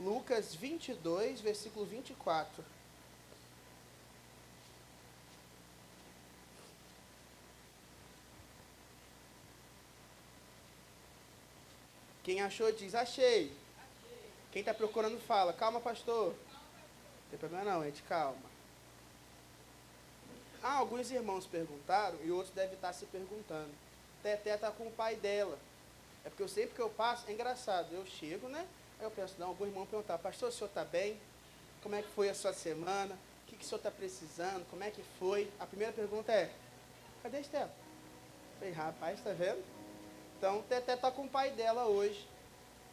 Lucas 22, versículo 24. Quem achou diz, achei. Quem está procurando fala, calma, pastor. Não tem problema não, gente, calma. Alguns irmãos perguntaram e outros devem estar se perguntando. Teté está com o pai dela. É porque sempre que eu passo, é engraçado, eu chego, né? Aí eu penso, não, algum irmão perguntar, pastor, o senhor está bem? Como é que foi a sua semana? O que o senhor está precisando? Como é que foi? A primeira pergunta é, cadê a Estela? Eu falei, rapaz, está vendo? Então, Teté está com o pai dela hoje.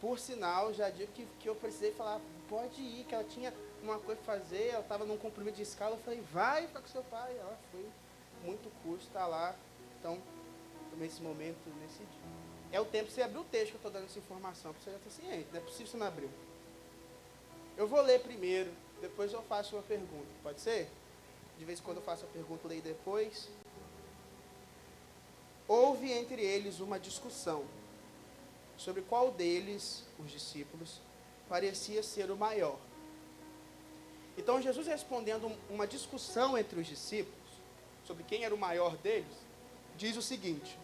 Por sinal, já digo que eu precisei falar, pode ir, que ela tinha uma coisa para fazer, ela estava num compromisso de escala, eu falei, vai ficar com seu pai. Ela foi, muito custo, está lá. Então, nesse momento, nesse dia. É o tempo que você abrir o texto que eu estou dando essa informação, para você já estar ciente, não é possível você não abrir. Eu vou ler primeiro, depois eu faço uma pergunta, pode ser? De vez em quando eu faço a pergunta, eu leio depois. Houve entre eles uma discussão sobre qual deles, os discípulos, parecia ser o maior. Então, Jesus respondendo uma discussão entre os discípulos, sobre quem era o maior deles, diz o seguinte: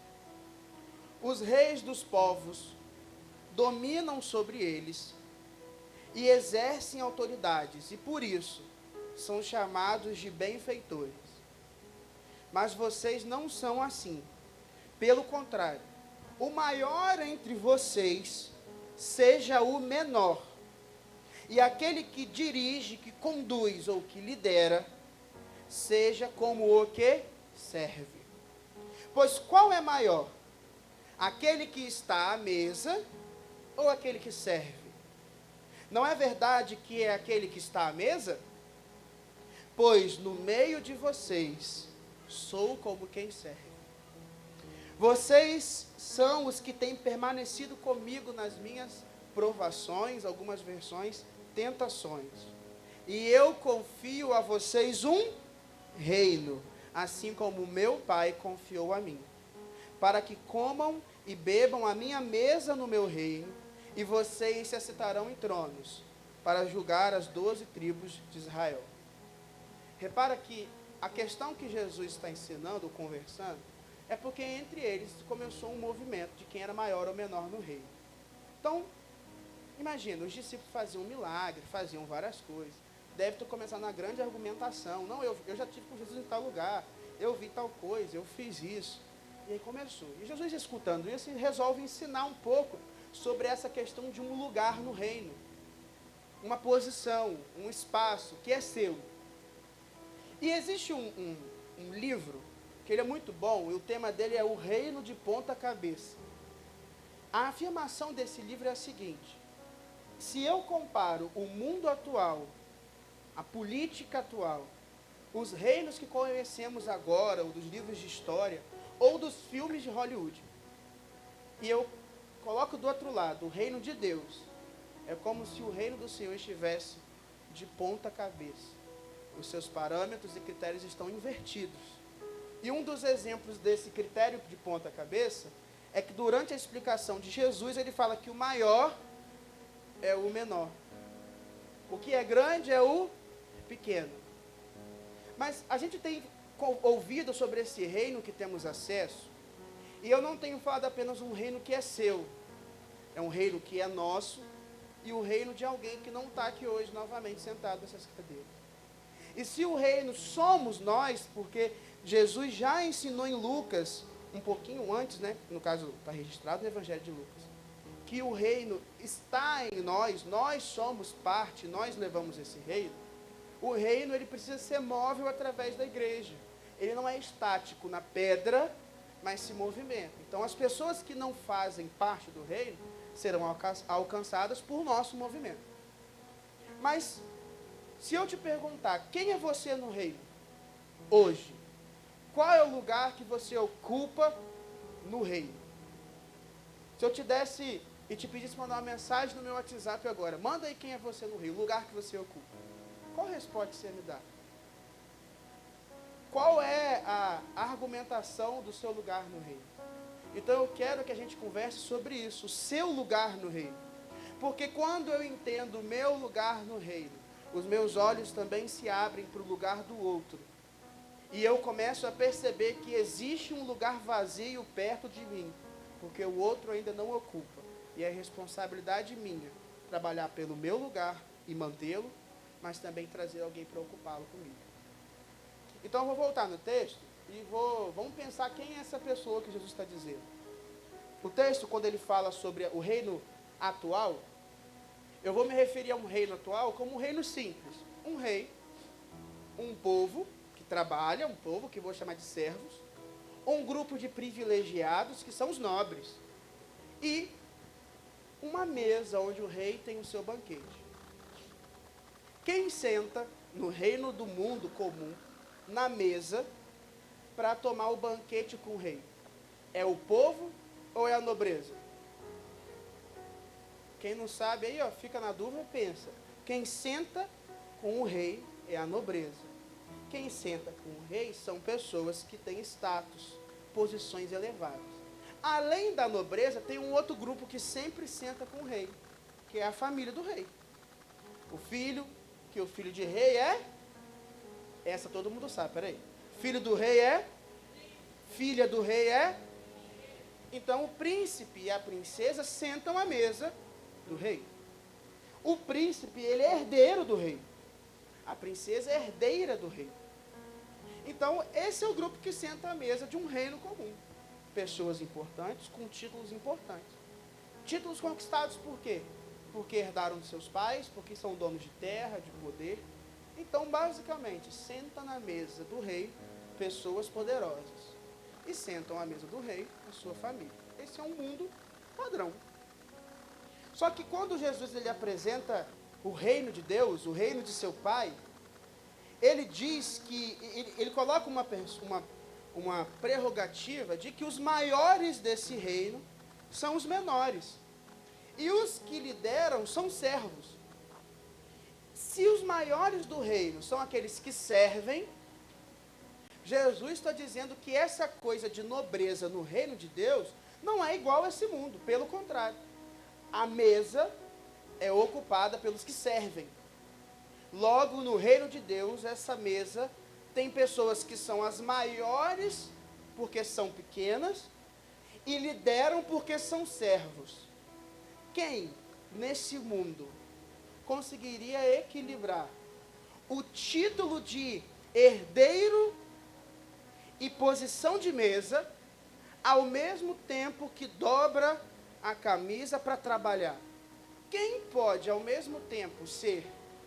os reis dos povos dominam sobre eles e exercem autoridades, e por isso são chamados de benfeitores. Mas vocês não são assim. Pelo contrário, o maior entre vocês seja o menor, e aquele que dirige, que conduz ou que lidera, seja como o que serve. Pois qual é maior? Aquele que está à mesa ou aquele que serve? Não é verdade que é aquele que está à mesa? Pois no meio de vocês sou como quem serve. Vocês são os que têm permanecido comigo nas minhas provações, algumas versões, tentações. E eu confio a vocês um reino, assim como o meu Pai confiou a mim, para que comam e bebam a minha mesa no meu reino, e vocês se assentarão em tronos, para julgar as 12 tribos de Israel. Repara que a questão que Jesus está ensinando, conversando, é porque entre eles começou um movimento de quem era maior ou menor no reino. Então, imagina, os discípulos faziam um milagre, faziam várias coisas. Deve ter começado na grande argumentação. Não, eu já tive com Jesus em tal lugar, eu vi tal coisa, eu fiz isso. E aí começou. E Jesus, escutando isso, resolve ensinar um pouco sobre essa questão de um lugar no reino. Uma posição, um espaço que é seu. E existe um livro, que ele é muito bom, e o tema dele é o reino de ponta cabeça. A afirmação desse livro é a seguinte: se eu comparo o mundo atual, a política atual, os reinos que conhecemos agora, ou dos livros de história, ou dos filmes de Hollywood, e eu coloco do outro lado o reino de Deus, é como se o reino do Senhor estivesse de ponta cabeça. Os seus parâmetros e critérios estão invertidos. E um dos exemplos desse critério de ponta cabeça é que durante a explicação de Jesus, ele fala que o maior é o menor. O que é grande é o pequeno. Mas a gente tem ouvido sobre esse reino que temos acesso, e eu não tenho falado apenas um reino que é seu, é um reino que é nosso, e o reino de alguém que não está aqui hoje novamente sentado nessas cadeiras. E se o reino somos nós, porque Jesus já ensinou em Lucas, um pouquinho antes, né? No caso, está registrado no Evangelho de Lucas, que o reino está em nós, nós somos parte, nós levamos esse reino. O reino, ele precisa ser móvel através da igreja. Ele não é estático na pedra, mas se movimenta. Então, as pessoas que não fazem parte do reino serão alcançadas por nosso movimento. Mas, se eu te perguntar, quem é você no reino hoje? Qual é o lugar que você ocupa no reino? Se eu te desse e te pedisse mandar uma mensagem no meu WhatsApp agora, manda aí quem é você no reino, o lugar que você ocupa. Qual resposta você me dá? Qual é a argumentação do seu lugar no reino? Então eu quero que a gente converse sobre isso, o seu lugar no reino. Porque quando eu entendo o meu lugar no reino, os meus olhos também se abrem para o lugar do outro. E eu começo a perceber que existe um lugar vazio perto de mim, porque o outro ainda não ocupa. E é responsabilidade minha trabalhar pelo meu lugar e mantê-lo, mas também trazer alguém para ocupá-lo comigo. Então eu vou voltar no texto e vamos pensar quem é essa pessoa que Jesus está dizendo. O texto, quando ele fala sobre o reino atual, eu vou me referir a um reino atual como um reino simples. Um rei, um povo que trabalha, um povo que vou chamar de servos, um grupo de privilegiados, que são os nobres, e uma mesa onde o rei tem o seu banquete. Quem senta no reino do mundo comum, na mesa, para tomar o banquete com o rei? É o povo ou é a nobreza? Quem não sabe aí, ó, fica na dúvida e pensa. Quem senta com o rei é a nobreza. Quem senta com o rei são pessoas que têm status, posições elevadas. Além da nobreza, tem um outro grupo que sempre senta com o rei, que é a família do rei. O filho, que o filho de rei é... Essa todo mundo sabe, peraí. Filho do rei é... Filha do rei é... Então o príncipe e a princesa sentam à mesa do rei. O príncipe, ele é herdeiro do rei. A princesa é herdeira do rei. Então, esse é o grupo que senta à mesa de um reino comum. Pessoas importantes com títulos importantes. Títulos conquistados por quê? Porque herdaram de seus pais, porque são donos de terra, de poder. Então, basicamente, sentam na mesa do rei pessoas poderosas. E sentam à mesa do rei a sua família. Esse é um mundo padrão. Só que quando Jesus ele apresenta o reino de Deus, o reino de seu Pai, ele diz que, ele coloca uma prerrogativa de que os maiores desse reino são os menores. E os que lideram são servos. Se os maiores do reino são aqueles que servem, Jesus está dizendo que essa coisa de nobreza no reino de Deus não é igual a esse mundo, pelo contrário. A mesa é ocupada pelos que servem. Logo, no reino de Deus, essa mesa tem pessoas que são as maiores porque são pequenas e lideram porque são servos. Quem, nesse mundo, conseguiria equilibrar o título de herdeiro e posição de mesa, ao mesmo tempo que dobra a camisa para trabalhar? Quem pode, ao mesmo tempo,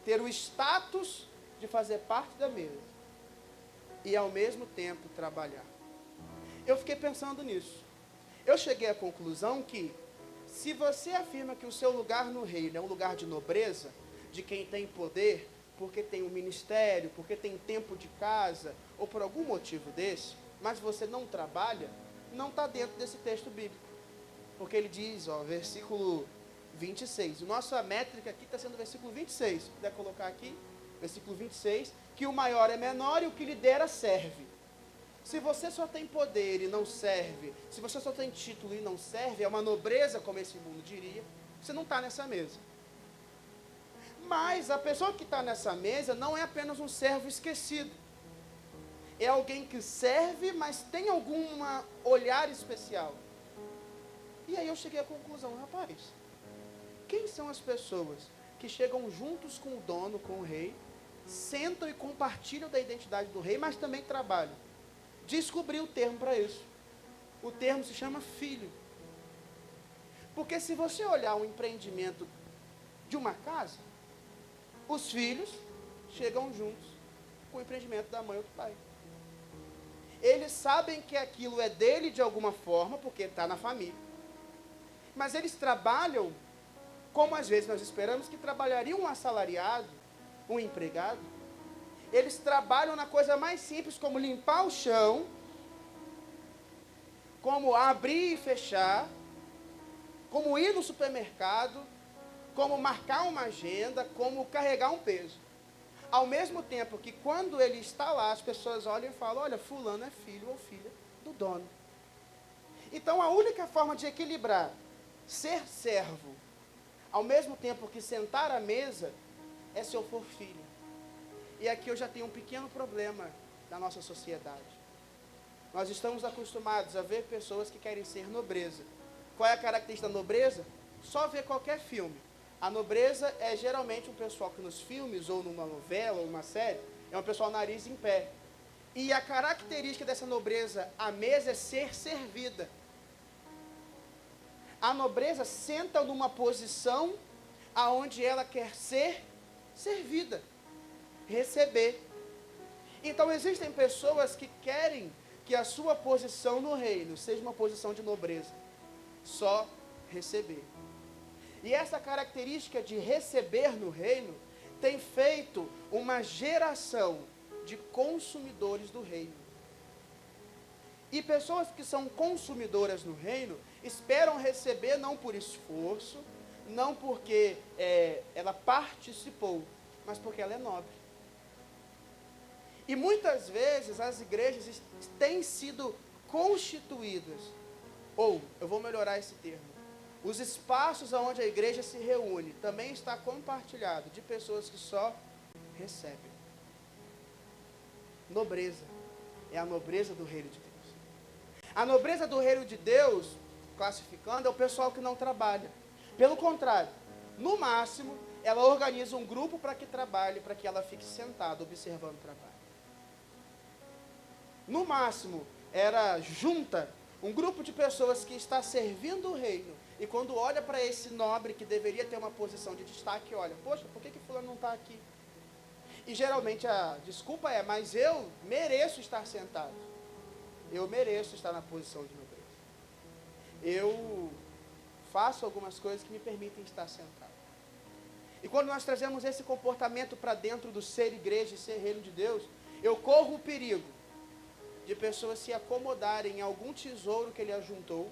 ter o status de fazer parte da mesa e, ao mesmo tempo, trabalhar? Eu fiquei pensando nisso. Eu cheguei à conclusão que, se você afirma que o seu lugar no reino é um lugar de nobreza, de quem tem poder, porque tem um ministério, porque tem tempo de casa, ou por algum motivo desse, mas você não trabalha, não está dentro desse texto bíblico. Porque ele diz, ó, versículo 26, nossa métrica aqui está sendo o versículo 26, se puder colocar aqui, versículo 26, que o maior é menor e o que lidera serve. Se você só tem poder e não serve, se você só tem título e não serve, é uma nobreza, como esse mundo diria, você não está nessa mesa. Mas a pessoa que está nessa mesa não é apenas um servo esquecido. É alguém que serve, mas tem algum olhar especial. E aí eu cheguei à conclusão, rapaz, quem são as pessoas que chegam juntos com o dono, com o rei, sentam e compartilham da identidade do rei, mas também trabalham? Descobri o termo para isso. O termo se chama filho. Porque se você olhar um empreendimento de uma casa, os filhos chegam juntos com o empreendimento da mãe ou do pai. Eles sabem que aquilo é dele de alguma forma, porque está na família. Mas eles trabalham como às vezes nós esperamos que trabalharia um assalariado, um empregado. Eles trabalham na coisa mais simples, como limpar o chão, como abrir e fechar, como ir no supermercado, como marcar uma agenda, como carregar um peso. Ao mesmo tempo que quando ele está lá, as pessoas olham e falam, olha, fulano é filho ou filha do dono. Então a única forma de equilibrar ser servo Ao mesmo tempo que sentar à mesa é se eu for filho. E aqui eu já tenho um pequeno problema na nossa sociedade. Nós estamos acostumados a ver pessoas que querem ser nobreza. Qual é a característica da nobreza? Só ver qualquer filme. A nobreza é geralmente um pessoal que nos filmes, ou numa novela, ou numa série, é um pessoal nariz em pé. E a característica dessa nobreza à mesa é ser servida. A nobreza senta numa posição aonde ela quer ser servida, receber. Então existem pessoas que querem que a sua posição no reino seja uma posição de nobreza, só receber. E essa característica de receber no reino tem feito uma geração de consumidores do reino. E pessoas que são consumidoras no reino esperam receber não por esforço, não porque ela participou, mas porque ela é nobre. E muitas vezes as igrejas têm sido constituídas, ou, eu vou melhorar esse termo, os espaços onde a igreja se reúne também está compartilhado de pessoas que só recebem. Nobreza, é a nobreza do reino de Deus. A nobreza do reino de Deus, classificando, é o pessoal que não trabalha. Pelo contrário, no máximo, ela organiza um grupo para que trabalhe, para que ela fique sentada, observando o trabalho. No máximo, ela junta um grupo de pessoas que está servindo o reino, e quando olha para esse nobre que deveria ter uma posição de destaque, olha, poxa, por que fulano não está aqui? E geralmente a desculpa é, mas eu mereço estar sentado. Eu mereço estar na posição de nobreza. Eu faço algumas coisas que me permitem estar sentado. E quando nós trazemos esse comportamento para dentro do ser igreja e ser reino de Deus, eu corro o perigo de pessoas se acomodarem em algum tesouro que ele ajuntou,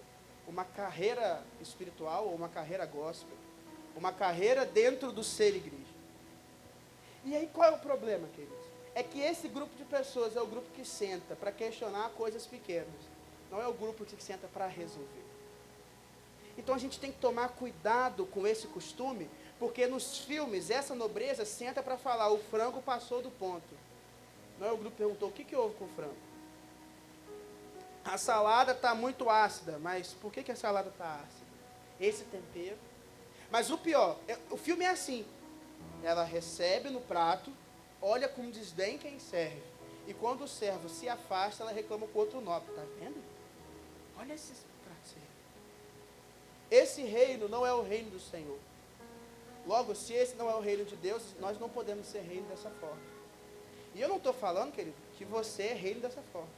uma carreira espiritual ou uma carreira gospel, uma carreira dentro do ser igreja. E aí qual é o problema, queridos? É que esse grupo de pessoas é o grupo que senta para questionar coisas pequenas, não é o grupo que senta para resolver. Então a gente tem que tomar cuidado com esse costume, porque nos filmes essa nobreza senta para falar, o frango passou do ponto. Não é o grupo que perguntou, o que houve com o frango? A salada está muito ácida, mas por que a salada está ácida? Esse tempero. Mas o pior, o filme é assim, ela recebe no prato, olha com desdém quem serve, e quando o servo se afasta, ela reclama com outro nobre, está vendo? Olha esses pratos aí. Esse reino não é o reino do Senhor. Logo, se esse não é o reino de Deus, nós não podemos ser reino dessa forma. E eu não estou falando, querido, que você é reino dessa forma.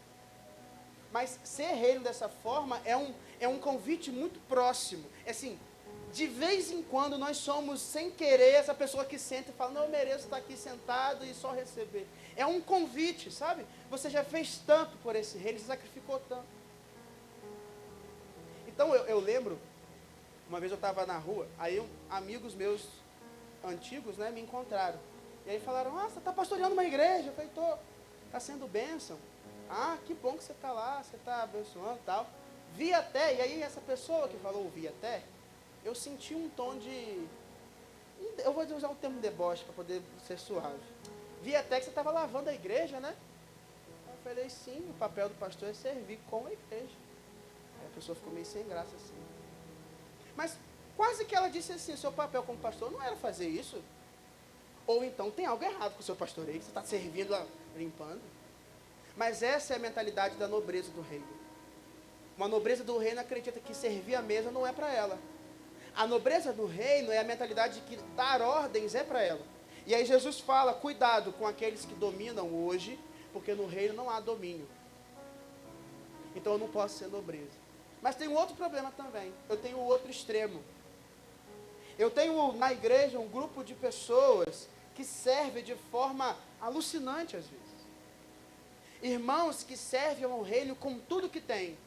Mas ser reino dessa forma é um convite muito próximo. É assim, de vez em quando nós somos, sem querer, essa pessoa que senta e fala, não, eu mereço estar aqui sentado e só receber. É um convite, sabe? Você já fez tanto por esse reino, você sacrificou tanto. Então eu lembro, uma vez eu estava na rua, aí amigos meus antigos, né, me encontraram. E aí falaram, você está pastoreando uma igreja? Eu falei, estou, está sendo bênção. Que bom que você está lá, você está abençoando e tal. Vi até, e aí essa pessoa que falou vi até, eu senti um tom de, eu vou usar um termo de deboche para poder ser suave. Vi até que você estava lavando a igreja, né? Eu falei, sim, o papel do pastor é servir com a igreja. Aí a pessoa ficou meio sem graça assim. Mas quase que ela disse assim, seu papel como pastor não era fazer isso. Ou então tem algo errado com o seu pastoreio, você está servindo, limpando. Mas essa é a mentalidade da nobreza do reino. Uma nobreza do reino acredita que servir a mesa não é para ela. A nobreza do reino é a mentalidade de que dar ordens é para ela. E aí Jesus fala, cuidado com aqueles que dominam hoje, porque no reino não há domínio. Então eu não posso ser nobreza. Mas tem um outro problema também. Eu tenho o outro extremo. Eu tenho na igreja um grupo de pessoas que servem de forma alucinante às vezes. Irmãos que servem ao reino com tudo que tem,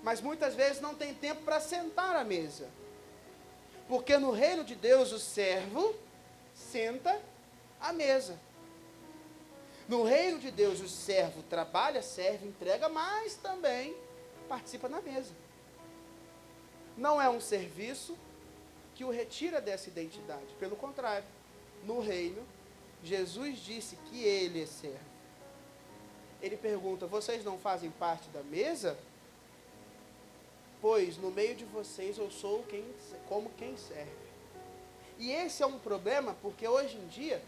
mas muitas vezes não tem tempo para sentar à mesa. Porque no reino de Deus o servo senta à mesa. No reino de Deus o servo trabalha, serve, entrega, mas também participa na mesa. Não é um serviço que o retira dessa identidade. Pelo contrário, no reino, Jesus disse que ele é servo. Ele pergunta: vocês não fazem parte da mesa? Pois no meio de vocês eu sou como quem serve. E esse é um problema, porque hoje em dia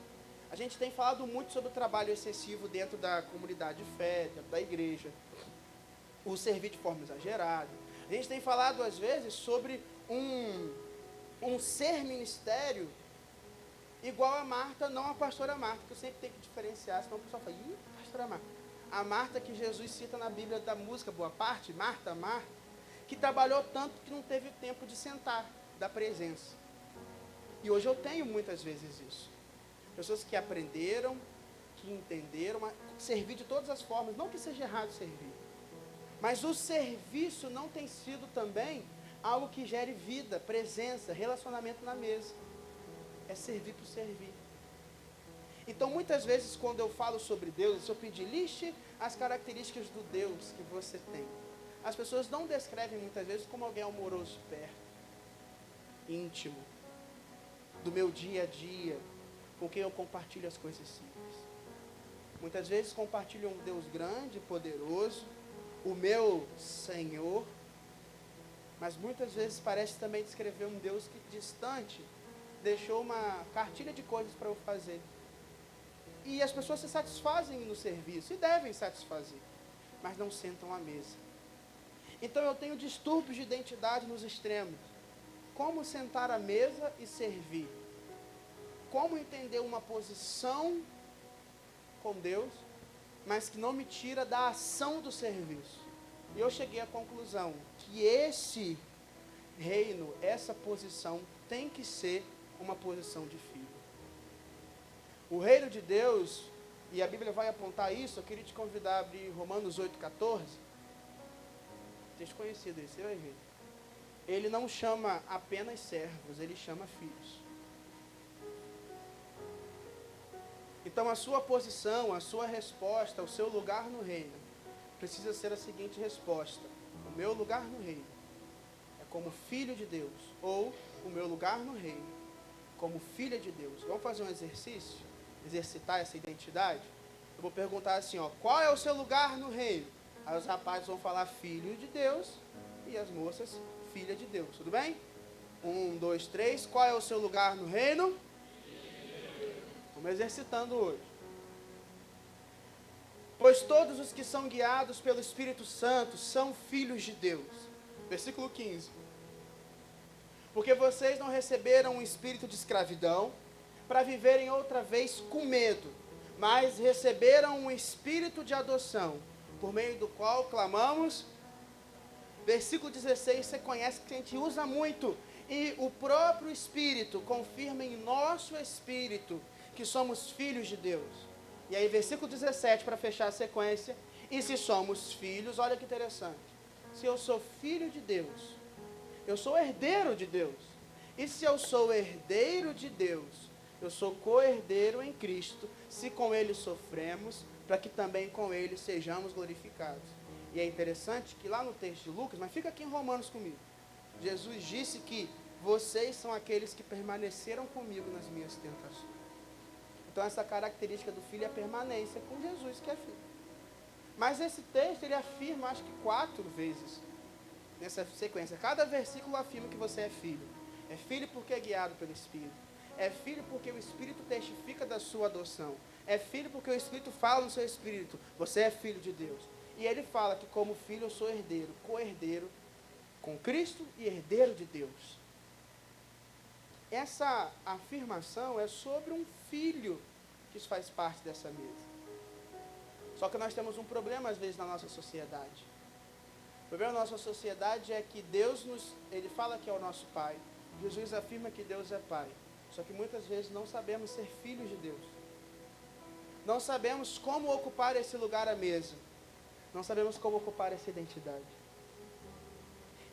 a gente tem falado muito sobre o trabalho excessivo dentro da comunidade de fé, dentro da igreja, o servir de forma exagerada. A gente tem falado às vezes sobre um ser ministério igual a Marta, não a pastora Marta, que eu sempre tenho que diferenciar, senão o pessoal fala: ih, pastora Marta. A Marta que Jesus cita na Bíblia da música Boa Parte, Marta, que trabalhou tanto que não teve tempo de sentar, da presença. E hoje eu tenho muitas vezes isso. Pessoas que aprenderam, que entenderam, servir de todas as formas, não que seja errado servir. Mas o serviço não tem sido também algo que gere vida, presença, relacionamento na mesa. É servir por servir. Então, muitas vezes, quando eu falo sobre Deus, se eu pedir, liste as características do Deus que você tem. As pessoas não descrevem muitas vezes como alguém amoroso, perto, íntimo, do meu dia a dia, com quem eu compartilho as coisas simples. Muitas vezes compartilho um Deus grande, poderoso, o meu Senhor, mas muitas vezes parece também descrever um Deus que distante, deixou uma cartilha de coisas para eu fazer. E as pessoas se satisfazem no serviço, e devem satisfazer, mas não sentam à mesa. Então eu tenho distúrbios de identidade nos extremos. Como sentar à mesa e servir? Como entender uma posição com Deus, mas que não me tira da ação do serviço? E eu cheguei à conclusão que esse reino, essa posição, tem que ser uma posição de filho. O reino de Deus, e a Bíblia vai apontar isso, eu queria te convidar a abrir Romanos 8,14. Texto conhecido esse, você vai ver. Ele não chama apenas servos, ele chama filhos. Então a sua posição, a sua resposta, o seu lugar no reino, precisa ser a seguinte resposta: o meu lugar no reino é como filho de Deus, ou o meu lugar no reino como filha de Deus. Vamos fazer um exercício? Exercitar essa identidade? Eu vou perguntar assim, qual é o seu lugar no reino? Aí os rapazes vão falar filho de Deus e as moças filha de Deus, tudo bem? 1, 2, 3, qual é o seu lugar no reino? Vamos exercitando hoje. Pois todos os que são guiados pelo Espírito Santo são filhos de Deus. Versículo 15. Porque vocês não receberam um espírito de escravidão para viverem outra vez com medo, mas receberam um espírito de adoção, por meio do qual clamamos. Versículo 16, você conhece, que a gente usa muito. E o próprio Espírito confirma em nosso espírito que somos filhos de Deus. E aí versículo 17, para fechar a sequência. E se somos filhos, olha que interessante. Se eu sou filho de Deus, eu sou herdeiro de Deus. E se eu sou herdeiro de Deus, eu sou co-herdeiro em Cristo, se com Ele sofremos, para que também com Ele sejamos glorificados. E é interessante que lá no texto de Lucas, mas fica aqui em Romanos comigo, Jesus disse que vocês são aqueles que permaneceram comigo nas minhas tentações. Então essa característica do filho é a permanência com Jesus, que é filho. Mas esse texto, ele afirma, acho que 4 vezes, nessa sequência. Cada versículo afirma que você é filho. É filho porque é guiado pelo Espírito. É filho porque o Espírito testifica da sua adoção. É filho porque o Espírito fala no seu espírito. Você é filho de Deus. E ele fala que como filho eu sou herdeiro, co-herdeiro com Cristo e herdeiro de Deus. Essa afirmação é sobre um filho que faz parte dessa mesa. Só que nós temos um problema às vezes na nossa sociedade. O problema da nossa sociedade é que Deus ele fala que é o nosso Pai. Jesus afirma que Deus é Pai. Só que muitas vezes não sabemos ser filhos de Deus. Não sabemos como ocupar esse lugar à mesa. Não sabemos como ocupar essa identidade.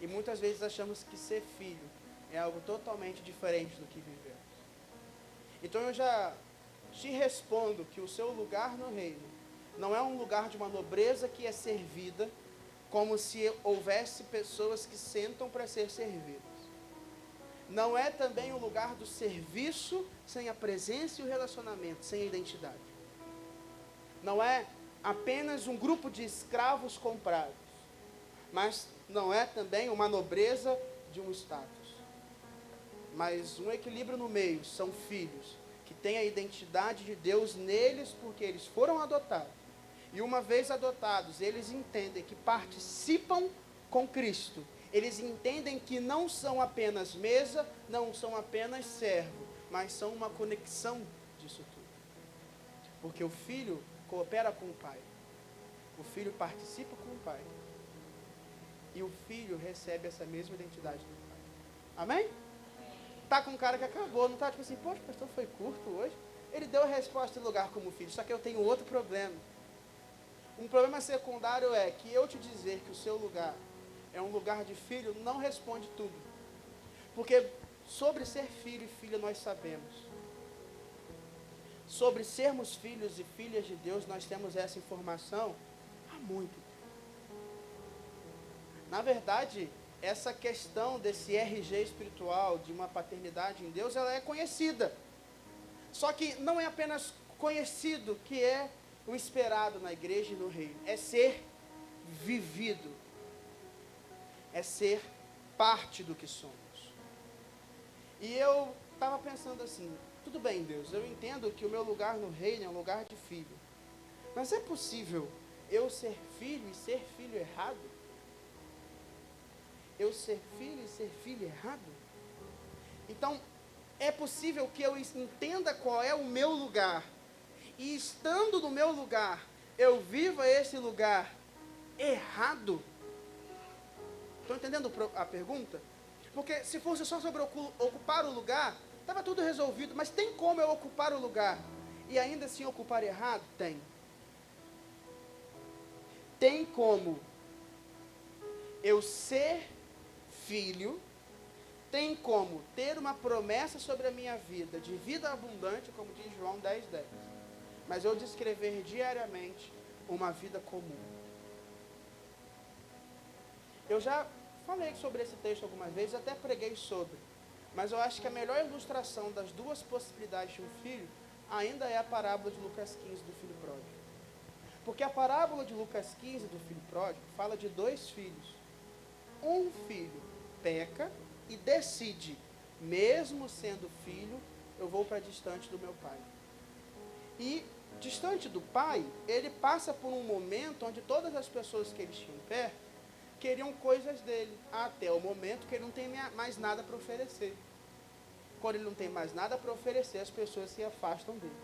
E muitas vezes achamos que ser filho é algo totalmente diferente do que vivemos. Então eu já te respondo que o seu lugar no reino não é um lugar de uma nobreza que é servida, como se houvesse pessoas que sentam para ser servidas. Não é também o lugar do serviço sem a presença e o relacionamento, sem a identidade. Não é apenas um grupo de escravos comprados, mas não é também uma nobreza de um status. Mas um equilíbrio no meio, são filhos que têm a identidade de Deus neles porque eles foram adotados. E uma vez adotados, eles entendem que participam com Cristo. Eles entendem que não são apenas mesa, não são apenas servo, mas são uma conexão disso tudo. Porque o filho coopera com o pai. O filho participa com o pai. E o filho recebe essa mesma identidade do pai. Amém? Tá com um cara que acabou, não tá tipo assim, poxa, o pastor foi curto hoje. Ele deu a resposta em lugar como filho, só que eu tenho outro problema. Um problema secundário é que eu te dizer que o seu lugar é um lugar de filho, não responde tudo. Porque sobre ser filho e filha nós sabemos. Sobre sermos filhos e filhas de Deus, nós temos essa informação há muito tempo. Na verdade, essa questão desse RG espiritual, de uma paternidade em Deus, ela é conhecida. Só que não é apenas conhecido que é o esperado na igreja e no reino. É ser vivido. É ser parte do que somos. E eu estava pensando assim, tudo bem, Deus, eu entendo que o meu lugar no reino é um lugar de filho. Mas é possível eu ser filho e ser filho errado? Eu ser filho e ser filho errado? Então, é possível que eu entenda qual é o meu lugar. E estando no meu lugar, eu viva esse lugar errado? Estão entendendo a pergunta? Porque se fosse só sobre ocupar o lugar, estava tudo resolvido. Mas tem como eu ocupar o lugar e ainda assim ocupar errado? Tem. Tem como eu ser filho, tem como ter uma promessa sobre a minha vida, de vida abundante, como diz João 10:10. Mas eu descrever diariamente uma vida comum. Eu já falei sobre esse texto algumas vezes, até preguei sobre. Mas eu acho que a melhor ilustração das duas possibilidades de um filho ainda é a parábola de Lucas 15 do filho pródigo. Porque a parábola de Lucas 15 do filho pródigo fala de dois filhos. Um filho peca e decide, mesmo sendo filho, eu vou para distante do meu pai. E distante do pai, ele passa por um momento onde todas as pessoas que ele tinha perto queriam coisas dele, até o momento que ele não tem mais nada para oferecer. Quando ele não tem mais nada para oferecer, as pessoas se afastam dele.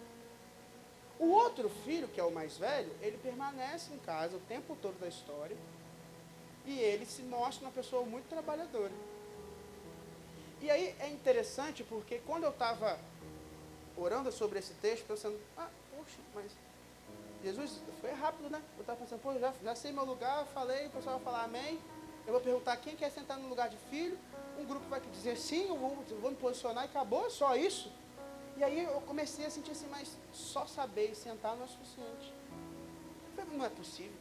O outro filho, que é o mais velho, ele permanece em casa o tempo todo da história, e ele se mostra uma pessoa muito trabalhadora. E aí é interessante porque quando eu estava orando sobre esse texto, pensando, poxa, mas Jesus, foi rápido, né? Eu estava pensando, pô, já sei meu lugar, falei, o pessoal vai falar amém. Eu vou perguntar quem quer sentar no lugar de filho. Um grupo vai dizer sim, eu vou me posicionar e acabou, só isso. E aí eu comecei a sentir assim, mas só saber e sentar não é suficiente. Eu falei, não é possível.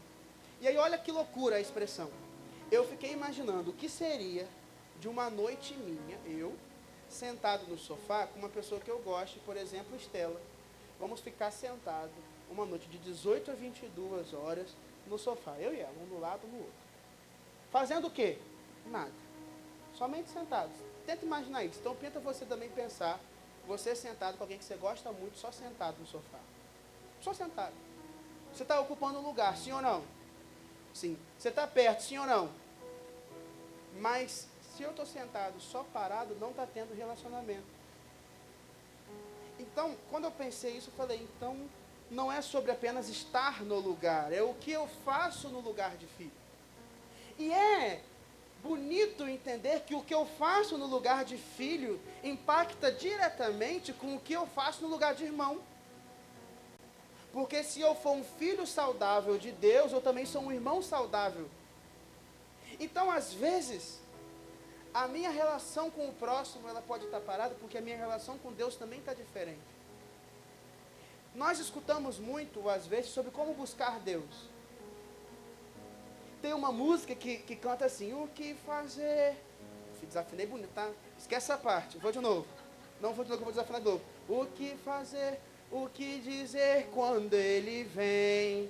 E aí olha que loucura a expressão. Eu fiquei imaginando o que seria de uma noite minha, eu, sentado no sofá com uma pessoa que eu gosto, por exemplo, Estela. Vamos ficar sentados uma noite de 18 a 22 horas no sofá, eu e ela, um do lado no outro. Fazendo o quê? Nada. Somente sentados. Tenta imaginar isso. Então tenta você também pensar, você sentado com alguém que você gosta muito, só sentado no sofá. Só sentado. Você está ocupando um lugar, sim ou não? Sim. Você está perto, sim ou não? Mas se eu estou sentado só parado, não está tendo relacionamento. Então, quando eu pensei isso, eu falei, então não é sobre apenas estar no lugar, é o que eu faço no lugar de filho. E é bonito entender que o que eu faço no lugar de filho impacta diretamente com o que eu faço no lugar de irmão. Porque se eu for um filho saudável de Deus, eu também sou um irmão saudável. Então, às vezes, a minha relação com o próximo, ela pode estar parada, porque a minha relação com Deus também está diferente. Nós escutamos muito, às vezes, sobre como buscar Deus. Tem uma música que canta assim, o que fazer, Desafinei bonito, tá? Esquece essa parte. Vou de novo. Não vou de novo, eu vou desafinar de novo. O que fazer, o que dizer quando ele vem?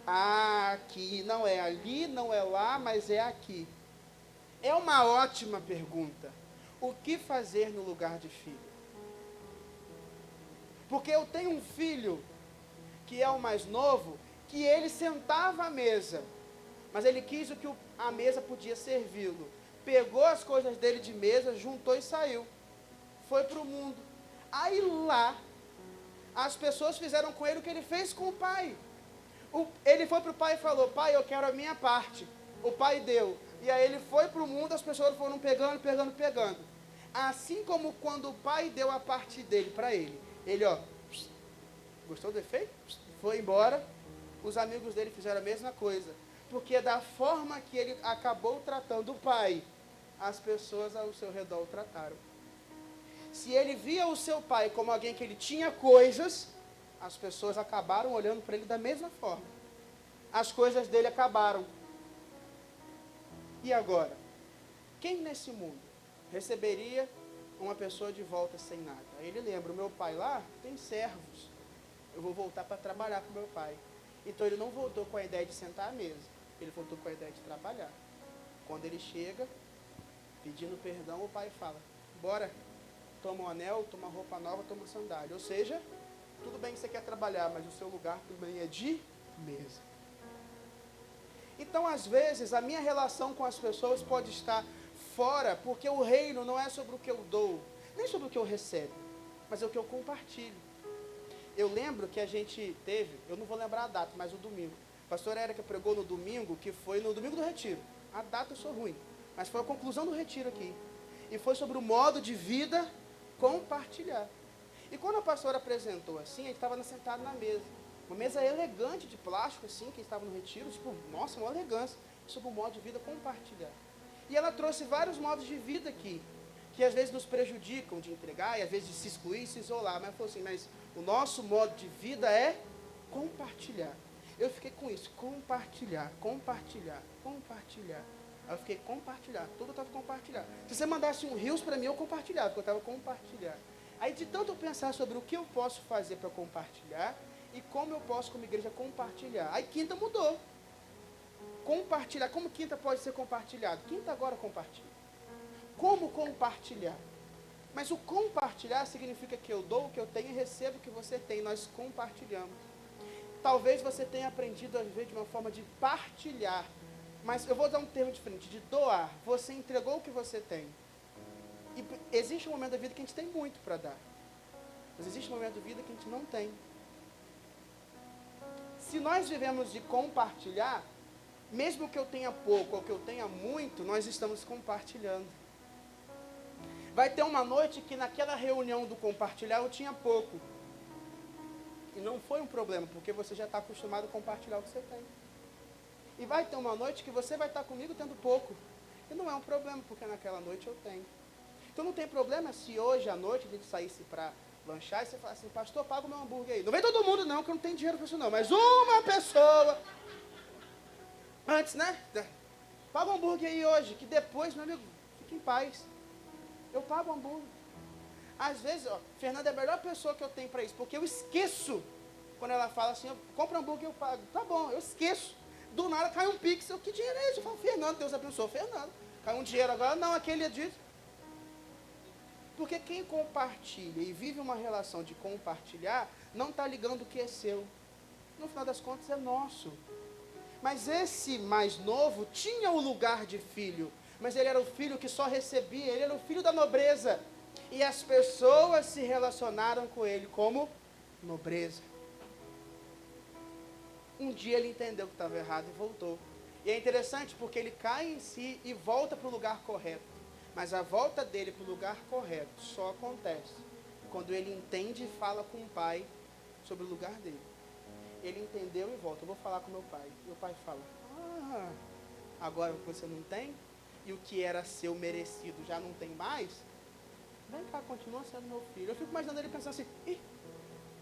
Aqui. Não é ali, não é lá, mas é aqui. É uma ótima pergunta. O que fazer no lugar de filho? Porque eu tenho um filho, que é o mais novo, que ele sentava à mesa, mas ele quis o que a mesa podia servi-lo. Pegou as coisas dele de mesa, juntou e saiu. Foi para o mundo. Aí lá, as pessoas fizeram com ele o que ele fez com o pai. Ele foi para o pai e falou: pai, eu quero a minha parte. O pai deu. E aí ele foi para o mundo, as pessoas foram pegando. Assim como quando o pai deu a parte dele para ele. Ele, ó, gostou do efeito? Foi embora. Os amigos dele fizeram a mesma coisa. Porque da forma que ele acabou tratando o pai, as pessoas ao seu redor o trataram. Se ele via o seu pai como alguém que ele tinha coisas, as pessoas acabaram olhando para ele da mesma forma. As coisas dele acabaram. E agora? Quem nesse mundo receberia uma pessoa de volta sem nada? Aí ele lembra: o meu pai lá tem servos. Eu vou voltar para trabalhar com meu pai. Então ele não voltou com a ideia de sentar à mesa. Ele voltou com a ideia de trabalhar. Quando ele chega, pedindo perdão, o pai fala: bora, toma um anel, toma roupa nova, toma sandália. Ou seja, tudo bem que você quer trabalhar, mas o seu lugar também é de mesa. Então, às vezes, a minha relação com as pessoas pode estar fora, porque o reino não é sobre o que eu dou, nem sobre o que eu recebo, mas é o que eu compartilho. Eu lembro que a gente teve, eu não vou lembrar a data, mas o domingo. A pastora Érica pregou no domingo, que foi no domingo do retiro. A data eu sou ruim, mas foi a conclusão do retiro aqui. E foi sobre o modo de vida compartilhar. E quando a pastora apresentou assim, a gente estava sentado na mesa. Uma mesa elegante de plástico, assim, que estava no retiro, tipo, nossa, uma elegância, sobre o modo de vida compartilhar. E ela trouxe vários modos de vida aqui, que às vezes nos prejudicam de entregar, e às vezes de se excluir, se isolar. Mas falou assim, mas o nosso modo de vida é compartilhar. Eu fiquei com isso, compartilhar. Aí eu fiquei compartilhar, tudo eu estava compartilhando. Se você mandasse um rios para mim, eu compartilhava, porque eu estava compartilhando. Aí de tanto eu pensar sobre o que eu posso fazer para compartilhar, e como eu posso, como igreja, compartilhar. Aí quinta mudou. Compartilhar. Como quinta pode ser compartilhado? Quinta agora compartilha. Como compartilhar? Mas o compartilhar significa que eu dou o que eu tenho e recebo o que você tem. Nós compartilhamos. Talvez você tenha aprendido a viver de uma forma de partilhar. Mas eu vou dar um termo diferente, de doar. Você entregou o que você tem. E existe um momento da vida que a gente tem muito para dar. Mas existe um momento da vida que a gente não tem. Se nós vivemos de compartilhar, mesmo que eu tenha pouco ou que eu tenha muito, nós estamos compartilhando. Vai ter uma noite que naquela reunião do compartilhar eu tinha pouco. E não foi um problema, porque você já está acostumado a compartilhar o que você tem. E vai ter uma noite que você vai estar comigo tendo pouco. E não é um problema, porque naquela noite eu tenho. Então não tem problema se hoje à noite a gente saísse para lanchar e você fala assim: pastor, paga o meu hambúrguer aí. Não vem todo mundo não, que eu não tenho dinheiro para isso não. Mas uma pessoa, antes, né? Paga o hambúrguer aí hoje, que depois, meu amigo, fique em paz. Eu pago o hambúrguer. Às vezes, ó, Fernanda é a melhor pessoa que eu tenho para isso, porque eu esqueço. Quando ela fala assim: compra um hambúrguer, eu pago. Tá bom, eu esqueço. Do nada cai um pix. Que dinheiro é esse? Eu falo: Fernando, Deus abençoe, Fernando. Cai um dinheiro agora, não, aquele é disso. Porque quem compartilha e vive uma relação de compartilhar, não está ligando o que é seu. No final das contas é nosso. Mas esse mais novo tinha o lugar de filho. Mas ele era o filho que só recebia, ele era o filho da nobreza. E as pessoas se relacionaram com ele como nobreza. Um dia ele entendeu que estava errado e voltou. E é interessante porque ele cai em si e volta para o lugar correto. Mas a volta dele para o lugar correto só acontece quando ele entende e fala com o pai sobre o lugar dele. Ele entendeu e volta. Eu vou falar com meu pai. Meu pai fala: agora que você não tem, e o que era seu merecido já não tem mais, vem cá, continua sendo meu filho. Eu fico imaginando ele pensando assim: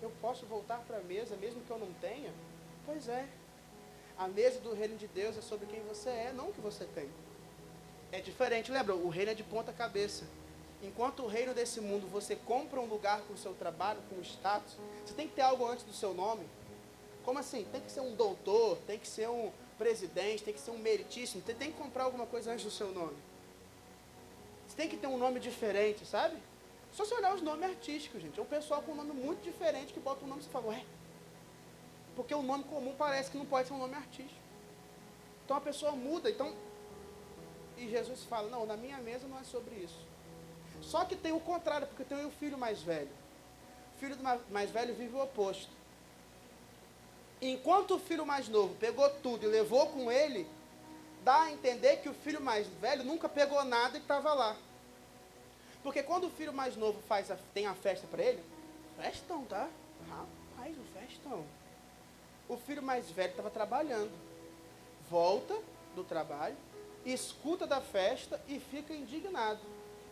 eu posso voltar para a mesa mesmo que eu não tenha? Pois é. A mesa do reino de Deus é sobre quem você é, não o que você tem. É diferente, lembra? O reino é de ponta cabeça. Enquanto o reino desse mundo, você compra um lugar com o seu trabalho, com o status, você tem que ter algo antes do seu nome. Como assim? Tem que ser um doutor, tem que ser um presidente, tem que ser um meritíssimo, tem que comprar alguma coisa antes do seu nome. Você tem que ter um nome diferente, sabe? Só se olhar os nomes artísticos, gente. É um pessoal com um nome muito diferente que bota um nome e você fala, ué? Porque o nome comum parece que não pode ser um nome artístico. Então a pessoa muda, e Jesus fala, não, na minha mesa não é sobre isso. Só que tem o contrário, porque tem o filho mais velho. O filho mais velho vive o oposto. Enquanto o filho mais novo pegou tudo e levou com ele, dá a entender que o filho mais velho nunca pegou nada e estava lá. Porque quando o filho mais novo tem a festa para ele, festão, tá? Rapaz, um festão. O filho mais velho estava trabalhando. Volta do trabalho, escuta da festa e fica indignado.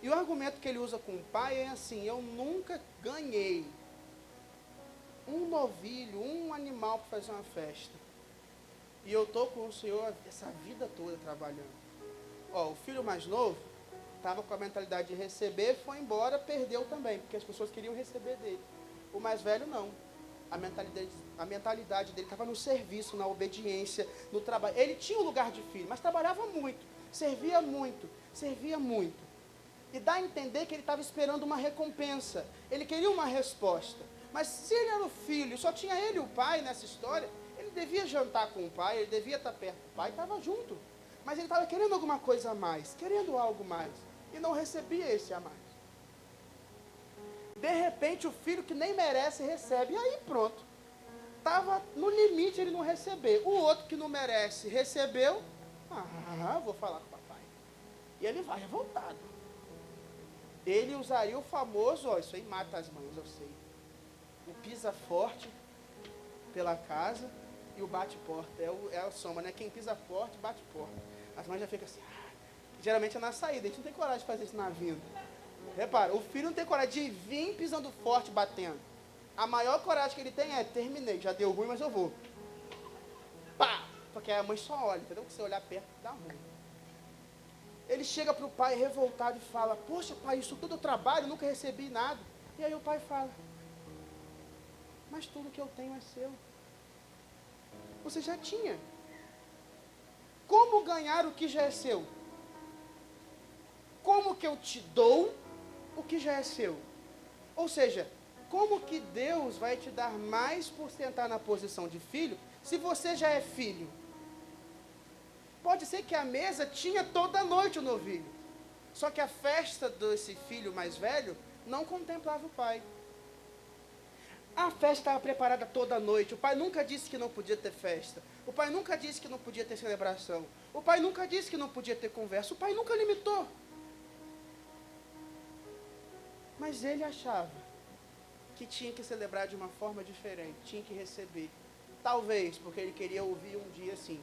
E o argumento que ele usa com o pai é assim, eu nunca ganhei um novilho, um animal para fazer uma festa. E eu estou com o Senhor essa vida toda trabalhando. Ó, o filho mais novo estava com a mentalidade de receber, foi embora, perdeu também, porque as pessoas queriam receber dele. O mais velho não. A mentalidade dele estava no serviço, na obediência, no trabalho. Ele tinha um lugar de filho, mas trabalhava muito, servia muito, servia muito. E dá a entender que ele estava esperando uma recompensa. Ele queria uma resposta. Mas se ele era o filho, só tinha ele e o pai nessa história, ele devia jantar com o pai, ele devia estar perto do pai, estava junto. Mas ele estava querendo alguma coisa a mais, querendo algo mais. E não recebia esse a mais. De repente, o filho que nem merece recebe. E aí pronto. Estava no limite ele não receber. O outro que não merece recebeu. Vou falar com o papai. E ele vai revoltado. Ele usaria o famoso, isso aí mata as mães, eu sei. O pisa forte pela casa e o bate porta. É a soma, né? Quem pisa forte, bate porta. As mães já ficam assim. Geralmente é na saída, a gente não tem coragem de fazer isso na vinda. Repara, o filho não tem coragem de vir pisando forte, batendo. A maior coragem que ele tem é, terminei, já deu ruim, mas eu vou. Pá! Porque a mãe só olha, entendeu? Que você olhar perto, dá ruim. Ele chega para o pai revoltado e fala, poxa pai, isso tudo eu trabalho, nunca recebi nada. E aí o pai fala, mas tudo que eu tenho é seu. Você já tinha. Como ganhar o que já é seu? Como que eu te dou o que já é seu? Ou seja, como que Deus vai te dar mais por sentar na posição de filho, se você já é filho? Pode ser que a mesa tinha toda noite o novilho. Só que a festa desse filho mais velho não contemplava o pai. A festa estava preparada toda noite. O pai nunca disse que não podia ter festa. O pai nunca disse que não podia ter celebração. O pai nunca disse que não podia ter conversa. O pai nunca limitou. Mas ele achava que tinha que celebrar de uma forma diferente, tinha que receber. Talvez porque ele queria ouvir um dia assim,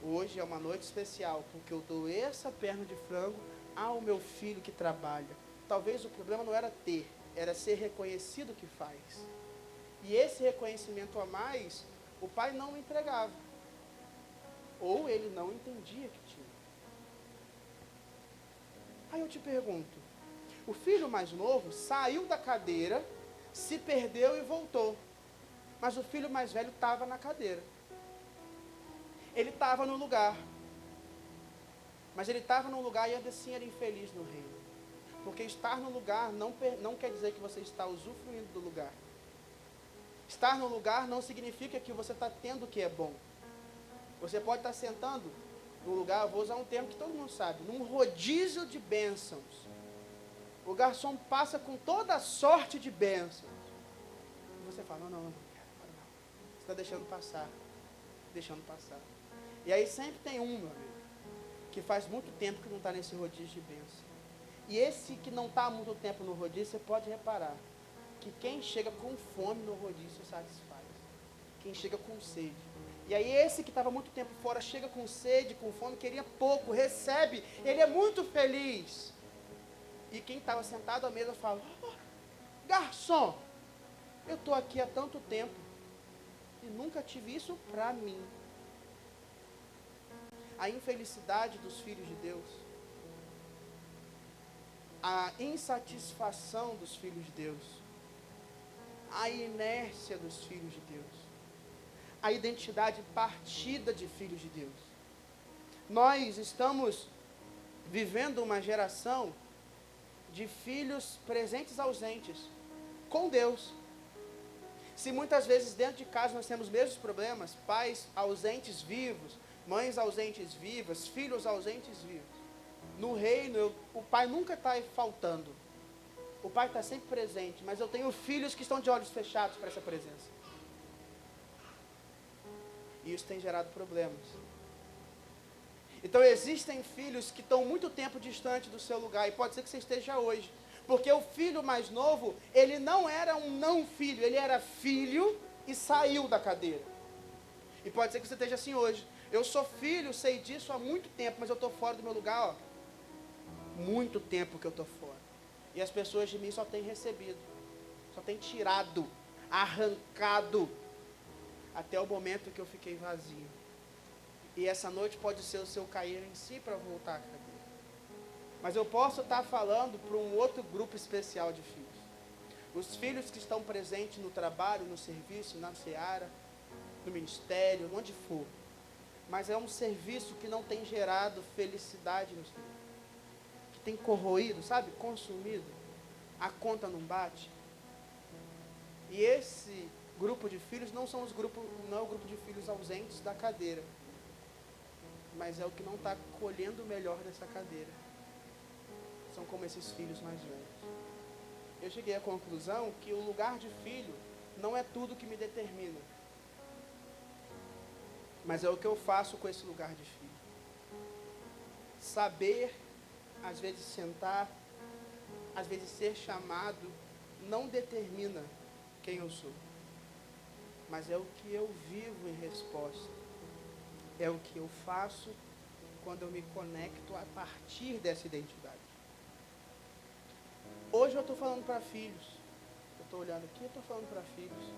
hoje é uma noite especial, porque eu dou essa perna de frango ao meu filho que trabalha. Talvez o problema não era ter, era ser reconhecido que faz. E esse reconhecimento a mais, o pai não entregava. Ou ele não entendia que tinha. Aí eu te pergunto, o filho mais novo saiu da cadeira, se perdeu e voltou. Mas o filho mais velho estava na cadeira. Ele estava no lugar. Mas ele estava no lugar e ainda assim era infeliz no reino. Porque estar no lugar não quer dizer que você está usufruindo do lugar. Estar no lugar não significa que você está tendo o que é bom. Você pode estar sentando no lugar, vou usar um termo que todo mundo sabe, num rodízio de bênçãos. O garçom passa com toda a sorte de bênçãos. E você fala, não. Você está deixando passar. E aí sempre tem um, meu amigo, que faz muito tempo que não está nesse rodízio de bênção. E esse que não está há muito tempo no rodízio, você pode reparar, que quem chega com fome no rodízio satisfaz. Quem chega com sede. E aí esse que estava muito tempo fora, chega com sede, com fome, queria pouco, recebe, ele é muito feliz. E quem estava sentado à mesa fala, garçom, eu estou aqui há tanto tempo e nunca tive isso para mim. A infelicidade dos filhos de Deus a insatisfação dos filhos de Deus, a inércia dos filhos de Deus, a identidade partida de filhos de Deus. Nós estamos vivendo uma geração de filhos presentes ausentes com Deus. Se muitas vezes dentro de casa nós temos os mesmos problemas, pais ausentes vivos, mães ausentes vivas, filhos ausentes vivos, no reino o pai nunca está faltando, o pai está sempre presente, mas eu tenho filhos que estão de olhos fechados para essa presença, e isso tem gerado problemas. Então existem filhos que estão muito tempo distante do seu lugar, e pode ser que você esteja hoje, porque o filho mais novo, ele não era um não filho, ele era filho e saiu da cadeira. E pode ser que você esteja assim hoje. Eu sou filho, sei disso há muito tempo, mas eu estou fora do meu lugar, ó. Muito tempo que eu estou fora. E as pessoas de mim só têm recebido, só têm tirado, arrancado, até o momento que eu fiquei vazio. E essa noite pode ser o seu cair em si para voltar à cadeira. Mas eu posso estar falando para um outro grupo especial de filhos. Os filhos que estão presentes no trabalho, no serviço, na seara, no ministério, onde for. Mas é um serviço que não tem gerado felicidade nos filhos. Que tem corroído, sabe? Consumido. A conta não bate. E esse grupo de filhos não é o grupo de filhos ausentes da cadeira. Mas é o que não está colhendo o melhor dessa cadeira. São como esses filhos mais velhos. Eu cheguei à conclusão que o lugar de filho não é tudo que me determina, mas é o que eu faço com esse lugar de filho. Saber, às vezes sentar, às vezes ser chamado, não determina quem eu sou, mas é o que eu vivo em resposta, é o que eu faço quando eu me conecto a partir dessa identidade. Hoje eu estou falando para filhos. Eu estou olhando aqui, eu estou falando para filhos.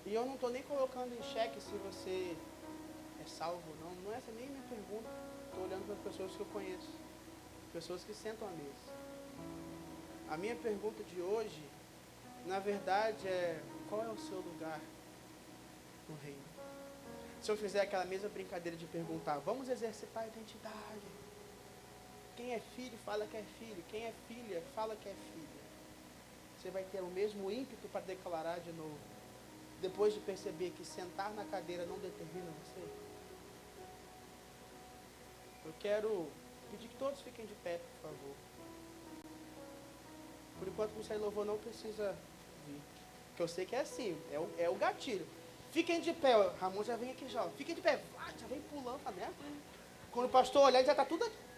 E eu não estou nem colocando em xeque se você é salvo ou não. Não é essa nem a minha pergunta. Estou olhando para as pessoas que eu conheço. Pessoas que sentam à mesa. A minha pergunta de hoje, na verdade, é: qual é o seu lugar no reino? Se eu fizer aquela mesma brincadeira de perguntar, vamos exercitar a identidade. Quem é filho, fala que é filho. Quem é filha, fala que é filha. Você vai ter o mesmo ímpeto para declarar de novo, depois de perceber que sentar na cadeira não determina você? Eu quero pedir que todos fiquem de pé, por favor. Por enquanto, o Ministério Louvor não precisa vir. Porque eu sei que é assim, é o gatilho. Fiquem de pé, ó. Ramon já vem aqui já. Fiquem de pé, já vem pulando a merda. Quando o pastor olhar, já está tudo aqui.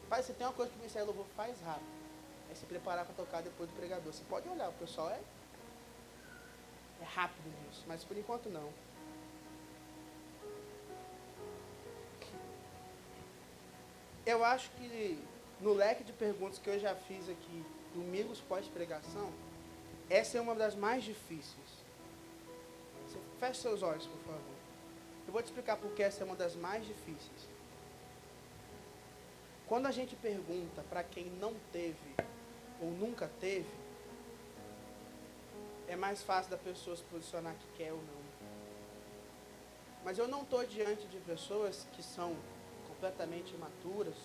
Pai, se tem uma coisa que o Ministério Louvor faz rápido, é se preparar para tocar depois do pregador. Você pode olhar, o pessoal é rápido nisso, mas por enquanto não. Eu acho que no leque de perguntas que eu já fiz aqui, domingos pós-pregação, essa é uma das mais difíceis. Você feche seus olhos, por favor. Eu vou te explicar por que essa é uma das mais difíceis. Quando a gente pergunta para quem não teve ou nunca teve, é mais fácil da pessoa se posicionar que quer ou não. Mas eu não estou diante de pessoas que são completamente imaturas,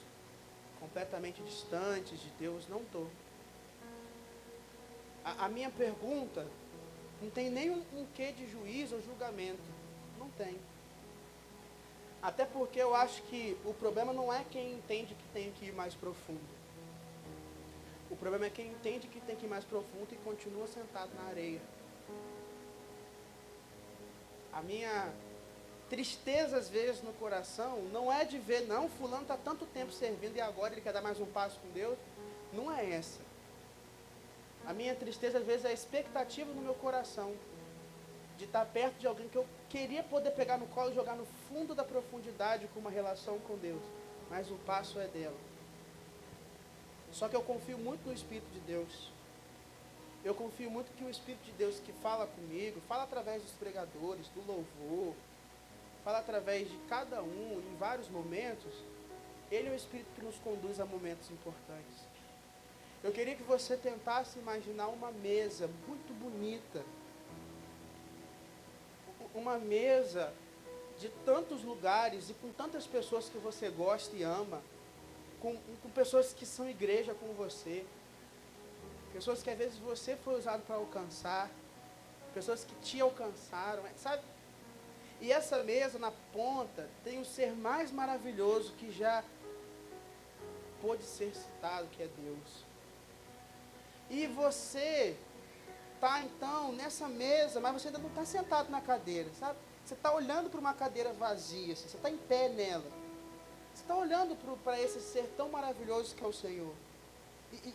completamente distantes de Deus, não estou. A minha pergunta não tem nem um quê de juízo ou julgamento, não tem. Até porque eu acho que o problema não é quem entende que tem que ir mais profundo. O problema é quem entende que tem que ir mais profundo e continua sentado na areia. A minha tristeza, às vezes, no coração, não é de ver, não, fulano está tanto tempo servindo e agora ele quer dar mais um passo com Deus. Não é essa. A minha tristeza, às vezes, é a expectativa no meu coração de estar perto de alguém que eu queria poder pegar no colo e jogar no fundo da profundidade com uma relação com Deus. Mas o passo é dela. Só que eu confio muito no Espírito de Deus. Eu confio muito que o Espírito de Deus que fala comigo, fala através dos pregadores, do louvor, fala através de cada um, em vários momentos, Ele é o Espírito que nos conduz a momentos importantes. Eu queria que você tentasse imaginar uma mesa muito bonita. Uma mesa de tantos lugares e com tantas pessoas que você gosta e ama. Com pessoas que são igreja com você. Pessoas que às vezes você foi usado para alcançar. Pessoas que te alcançaram, sabe? E essa mesa na ponta tem o ser mais maravilhoso que já pôde ser citado, que é Deus. E você está então nessa mesa, mas você ainda não está sentado na cadeira, sabe? Você está olhando para uma cadeira vazia, assim, você está em pé nela. Você está olhando para esse ser tão maravilhoso que é o Senhor.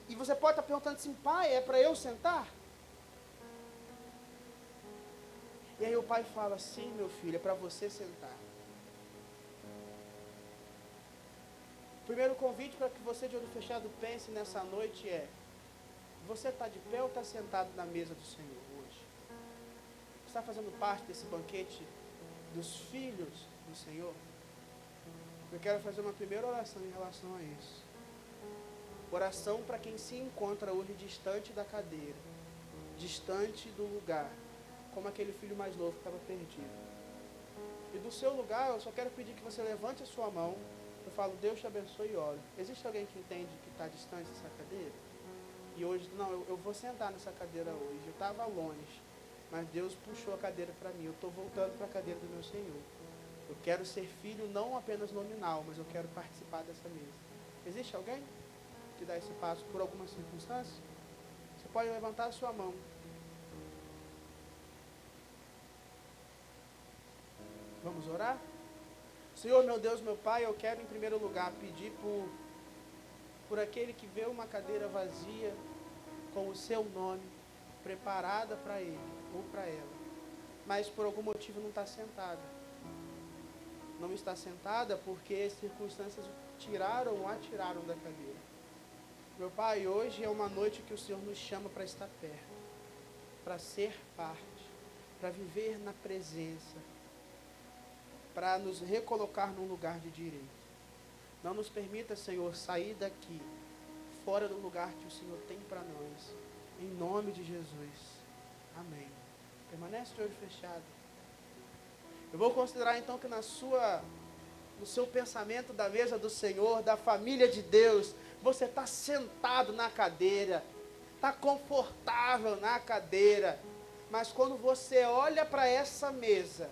E você pode estar perguntando assim, pai, é para eu sentar? E aí o pai fala, sim, meu filho, é para você sentar. O primeiro convite para que você de olho fechado pense nessa noite é, você está de pé ou está sentado na mesa do Senhor hoje? Está fazendo parte desse banquete dos filhos do Senhor? Eu quero fazer uma primeira oração em relação a isso. Oração para quem se encontra hoje distante da cadeira, distante do lugar, como aquele filho mais novo que estava perdido. E do seu lugar, eu só quero pedir que você levante a sua mão. Eu falo, Deus te abençoe e ore. Existe alguém que entende que está distante dessa cadeira? E hoje, não, eu vou sentar nessa cadeira hoje. Eu estava longe, mas Deus puxou a cadeira para mim. Eu estou voltando para a cadeira do meu Senhor. Eu quero ser filho não apenas nominal, mas eu quero participar dessa mesa. Existe alguém que dá esse passo por alguma circunstância? Você pode levantar a sua mão. Vamos orar? Senhor, meu Deus, meu Pai, eu quero em primeiro lugar pedir por aquele que vê uma cadeira vazia com o seu nome preparada para ele ou para ela, mas por algum motivo não está sentada. Não está sentada porque as circunstâncias tiraram ou a tiraram da cadeira. Meu Pai, hoje é uma noite que o Senhor nos chama para estar perto, para ser parte, para viver na presença, para nos recolocar num lugar de direito. Não nos permita, Senhor, sair daqui, fora do lugar que o Senhor tem para nós. Em nome de Jesus. Amém. Permanece de olho fechado. Eu vou considerar então que no seu pensamento da mesa do Senhor, da família de Deus, você está sentado na cadeira, está confortável na cadeira, mas quando você olha para essa mesa,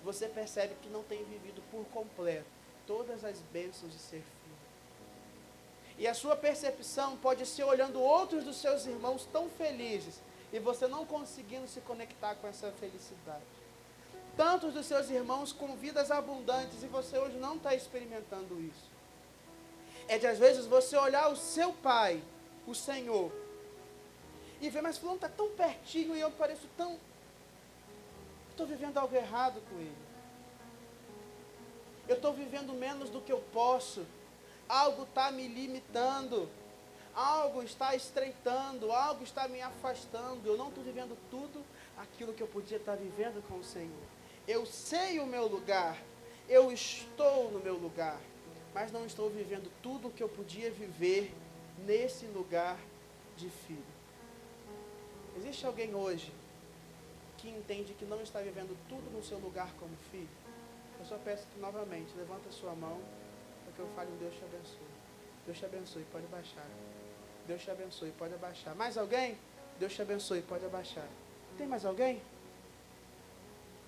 você percebe que não tem vivido por completo todas as bênçãos de ser filho. E a sua percepção pode ser olhando outros dos seus irmãos tão felizes e você não conseguindo se conectar com essa felicidade. Tantos dos seus irmãos com vidas abundantes e você hoje não está experimentando isso. É de às vezes você olhar o seu pai, o Senhor, e ver, mas fulano está tão pertinho e eu pareço tão... Estou vivendo algo errado com ele. Eu estou vivendo menos do que eu posso. Algo está me limitando. Algo está estreitando. Algo está me afastando. Eu não estou vivendo tudo aquilo que eu podia estar vivendo com o Senhor. Eu sei o meu lugar. Eu estou no meu lugar. Mas não estou vivendo tudo o que eu podia viver nesse lugar de filho. Existe alguém hoje que entende que não está vivendo tudo no seu lugar como filho? Eu só peço que novamente, levanta a sua mão, para que eu fale um Deus te abençoe. Deus te abençoe, pode abaixar. Deus te abençoe, pode abaixar. Mais alguém? Deus te abençoe, pode abaixar. Tem mais alguém?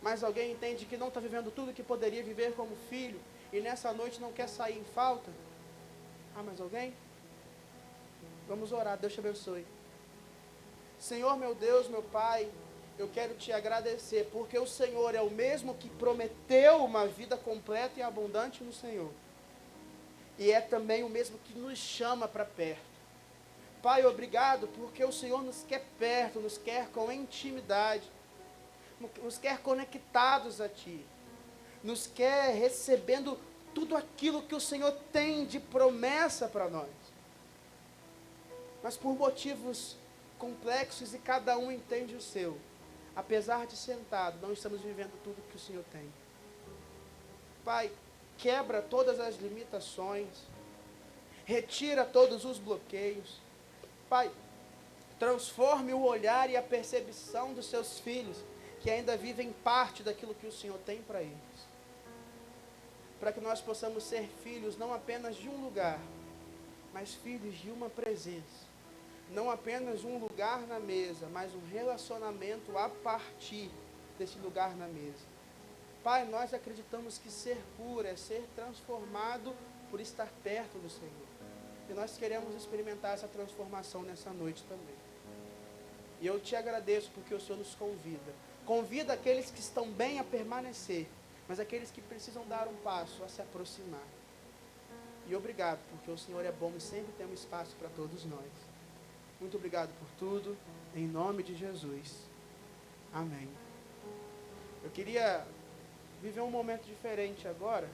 Mais alguém entende que não está vivendo tudo que poderia viver como filho, e nessa noite não quer sair em falta? Ah, mais alguém? Vamos orar, Deus te abençoe. Senhor, meu Deus, meu Pai, eu quero te agradecer, porque o Senhor é o mesmo que prometeu uma vida completa e abundante no Senhor. E é também o mesmo que nos chama para perto. Pai, obrigado, porque o Senhor nos quer perto, nos quer com intimidade, nos quer conectados a Ti, nos quer recebendo tudo aquilo que o Senhor tem de promessa para nós. Mas por motivos complexos e cada um entende o seu, apesar de sentado, não estamos vivendo tudo que o Senhor tem. Pai, quebra todas as limitações, retira todos os bloqueios. Pai, transforme o olhar e a percepção dos seus filhos, que ainda vivem parte daquilo que o Senhor tem para eles. Para que nós possamos ser filhos não apenas de um lugar, mas filhos de uma presença. Não apenas um lugar na mesa, mas um relacionamento a partir desse lugar na mesa. Pai, nós acreditamos que ser puro é ser transformado por estar perto do Senhor. E nós queremos experimentar essa transformação nessa noite também. E eu te agradeço porque o Senhor nos convida. Convida aqueles que estão bem a permanecer, mas aqueles que precisam dar um passo a se aproximar. E obrigado, porque o Senhor é bom e sempre tem um espaço para todos nós. Muito obrigado por tudo, em nome de Jesus. Amém. Eu queria viver um momento diferente agora.